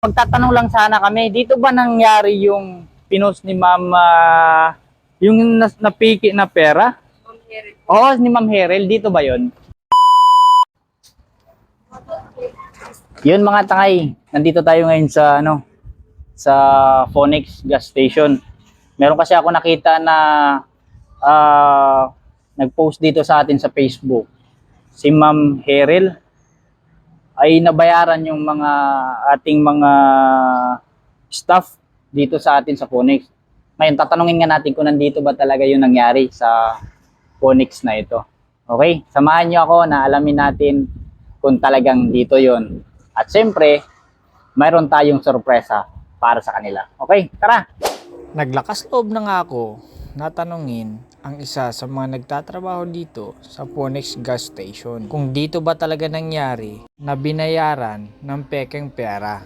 Magtatanong lang sana kami, dito ba nangyari yung pinost ni Ma'am, yung napiki na pera? Oo, ni Ma'am Herel, dito ba yon? Yun mga tangay, nandito tayo ngayon sa sa Phoenix gas station. Meron kasi ako nakita na nag-post dito sa atin sa Facebook. Si Ma'am Herel ay nabayaran yung mga ating mga staff dito sa atin sa Phoenix. Ngayon, tatanungin nga natin kung nandito ba talaga yung nangyari sa Phoenix na ito. Okay? Samahan nyo ako na alamin natin kung talagang dito yon. At siyempre, mayroon tayong sorpresa para sa kanila. Okay? Tara! Naglakas loob na nga ako na tanungin ang isa sa mga nagtatrabaho dito sa Phoenix gas station kung dito ba talaga nangyari na binayaran ng pekeng pera.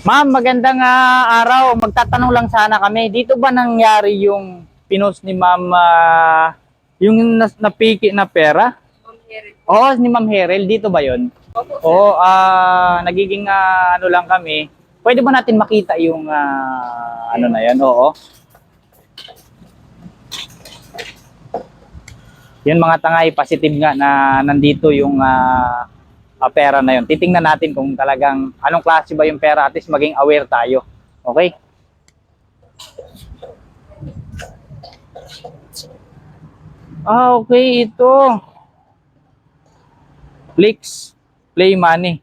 Ma'am, magandang araw. Magtatanong lang sana kami. Dito ba nangyari yung pinost ni Ma'am, yung napiki na pera? Oo, ni Ma'am Herel. Dito ba yon? Oo, nagiging ano lang kami. Pwede ba natin makita yung ano na yan? Oo. Yun mga tangay, positive nga na nandito yung pera na yun. Titingnan natin kung talagang anong klase ba yung pera, at least maging aware tayo. Okay? Okay, ito. Flix Play Money.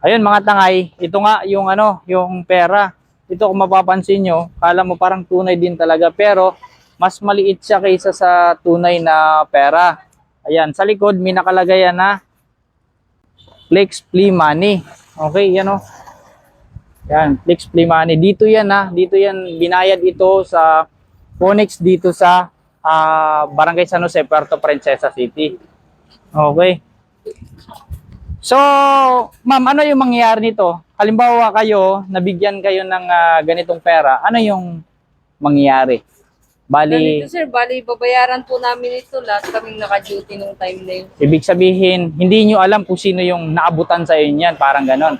Ayun mga tangay, ito nga yung yung pera. Ito kung mapapansin nyo, kala mo parang tunay din talaga, pero mas maliit siya kaysa sa tunay na pera. Ayan, sa likod may nakalagay na Flex Play Money. Okay, yan o. Yan, Flex Play Money. Dito yan dito yan, binayad ito sa Phoenix dito sa Barangay San Jose, Puerto Princesa City. Okay. So, ma'am, ano yung mangyayari nito? Halimbawa kayo, nabigyan kayo ng ganitong pera, ano yung mangyayari? Bali, Ganito sir, babayaran po namin ito lahat kaming naka-duty nung time na yun. ibig sabihin, hindi nyo alam kung sino yung naabutan sa inyo yan, parang ganon.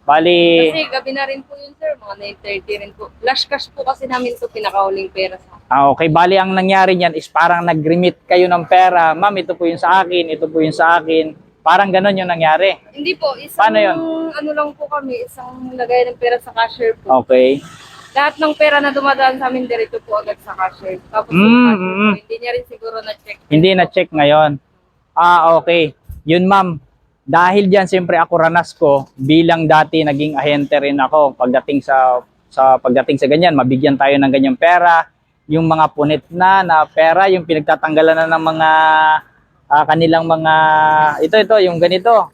Bali, Kasi gabi na rin po yun sir, mga 9:30 rin po. Flash cash po kasi namin ito pinakahuling pera sa okay, bali ang nangyari niyan is parang nag-remit kayo ng pera, ma'am, ito po yung sa akin, ito po yung sa akin. Parang ganon yung nangyari. Hindi po, isang Paano yun? ano lang po kami, isang lagay ng pera sa cashier po. Okay. Lahat ng pera na dumadaan sa amin diretso po agad sa cashier. Tapos yung cashier po, hindi niya rin siguro na-check. Hindi na-check ngayon. Okay. Yun ma'am. Dahil diyan siyempre ako ranas ko bilang dati naging ahente rin ako pagdating pagdating sa ganyan, mabigyan tayo ng ganyang pera, yung mga punit na pera, yung pinagtatanggalan na ng mga kanilang mga ito yung ganito.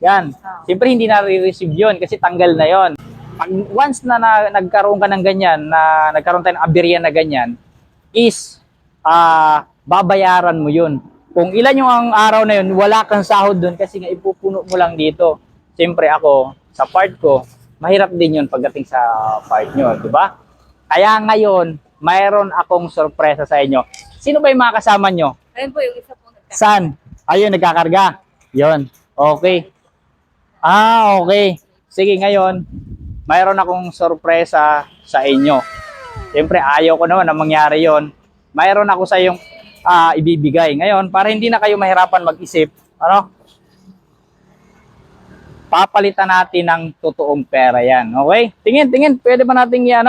Yan. Siyempre hindi na re-receive 'yon kasi tanggal na 'yon. Pag once na, nagkaroon ka ng ganyan, na nagkaroon tayo ng aberya na ganyan, is babayaran mo 'yun. Kung ilan yung ang araw na yun, wala kang sahod doon kasi nga ipupuno mo lang dito. Siyempre ako, sa part ko, mahirap din yun pagdating sa part nyo, di ba? Kaya ngayon, mayroon akong sorpresa sa inyo. Sino ba yung mga kasama nyo? Ayun po yung isa po nagkakarga. San? Ayun, nagkakarga. Yun. Okay. Okay. Sige, ngayon, mayroon akong sorpresa sa inyo. Siyempre, ayaw ko naman na mangyari yon. Mayroon ako sa yung ibibigay. Ngayon, para hindi na kayo mahirapan mag-isip, papalitan natin ng totoong pera yan. Okay? Tingin. Pwede ba natin yan,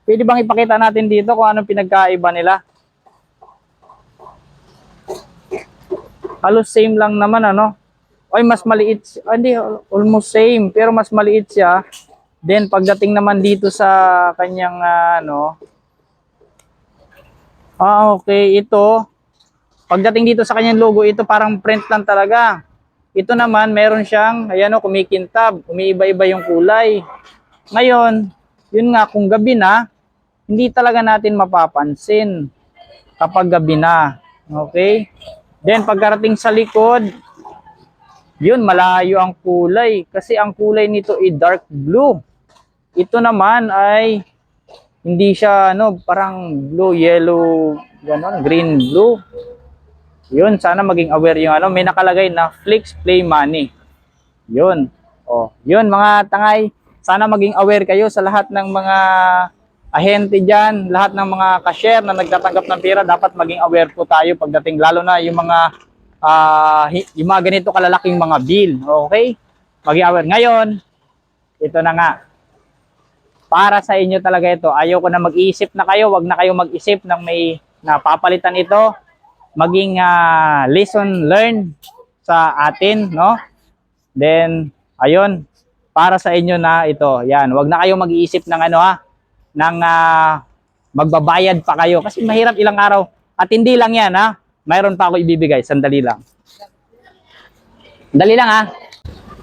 Pwede bang ipakita natin dito kung anong pinagkaiba nila? Halos same lang naman, Ay, mas maliit. Hindi, almost same. Pero mas maliit siya. Then, pagdating naman dito sa kanyang, okay. Ito, pagdating dito sa kanyang logo, ito parang print lang talaga. Ito naman, meron siyang, ayan kumikintab. Umiiba-iba yung kulay. Ngayon, yun nga, kung gabi na, hindi talaga natin mapapansin kapag gabi na. Okay? Then, pagkarating sa likod, yun, malayo ang kulay. Kasi ang kulay nito ay dark blue. Ito naman ay hindi siya parang blue, yellow, ganon, green, blue. Yun, sana maging aware yung may nakalagay na Flex Play Money. Yun. Oh, yun mga tangay. Sana maging aware kayo sa lahat ng mga ahente dyan, lahat ng mga cashier na nagtatanggap ng pera, dapat maging aware po tayo pagdating, lalo na yung mga yung mga ganito kalalaking mga bill. Okay? Maging aware. Ngayon, ito na nga. Para sa inyo talaga ito. Ayaw ko na mag-iisip na kayo. Wag na kayo mag-isip ng may napapalitan ito. Maging lesson learned sa atin, no? Then, ayun, para sa inyo na ito. Yan, wag na kayo mag-iisip ng ng magbabayad pa kayo kasi mahirap ilang araw. At hindi lang yan, ha? Mayroon pa ako ibibigay. Sandali lang. Dali lang, ha?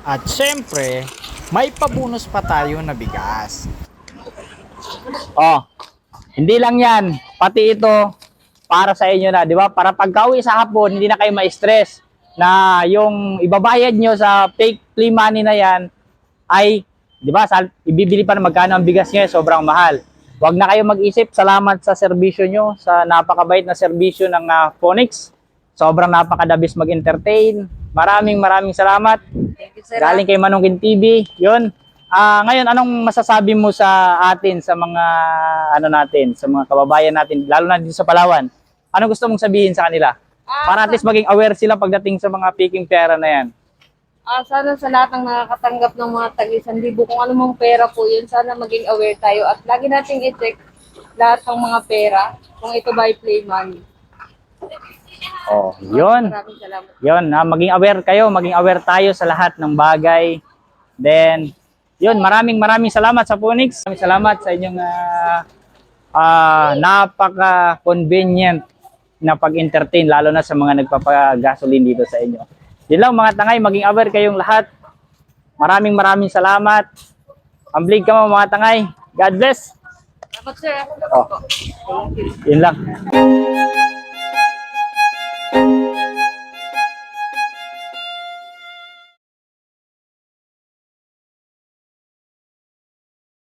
At syempre, may pabonus pa tayo na bigas. Oh, hindi lang yan. Pati ito, para sa inyo na, di ba? Para pagka-uwi sa hapon, hindi na kayo ma-stress na yung ibabayad nyo sa fake plea money na yan ay, di ba, ibibili pa na magkano ang bigas nyo, sobrang mahal. Huwag na kayo mag-isip. Salamat sa serbisyo nyo, sa napakabait na serbisyo ng Phoenix. Sobrang napakadabis mag-entertain. Maraming salamat. Thank you, sir. Galing kay Manungkin TV. Yun. Ngayon, anong masasabi mo sa atin, sa mga natin, sa mga kababayan natin, lalo na dito sa Palawan? Ano gusto mong sabihin sa kanila? Para at least maging aware sila pagdating sa mga peking pera na yan. Sana sa lahat ng nakakatanggap ng mga tag-1,000, kung ano mong pera po yun, sana maging aware tayo at lagi nating i-check lahat ng mga pera kung ito ba ay play money. Oh, yun. Maraming salamat. Yun, maging aware kayo, maging aware tayo sa lahat ng bagay. Then, yun, maraming salamat sa Phoenix. Maraming salamat sa inyong napaka-convenient na pag-entertain, lalo na sa mga nagpapagasolin dito sa inyo. Yun lang mga tangay, maging aware kayong lahat. Maraming salamat. Amblig ka mo mga tangay. God bless. Salamat, sir. Oh, yun lang.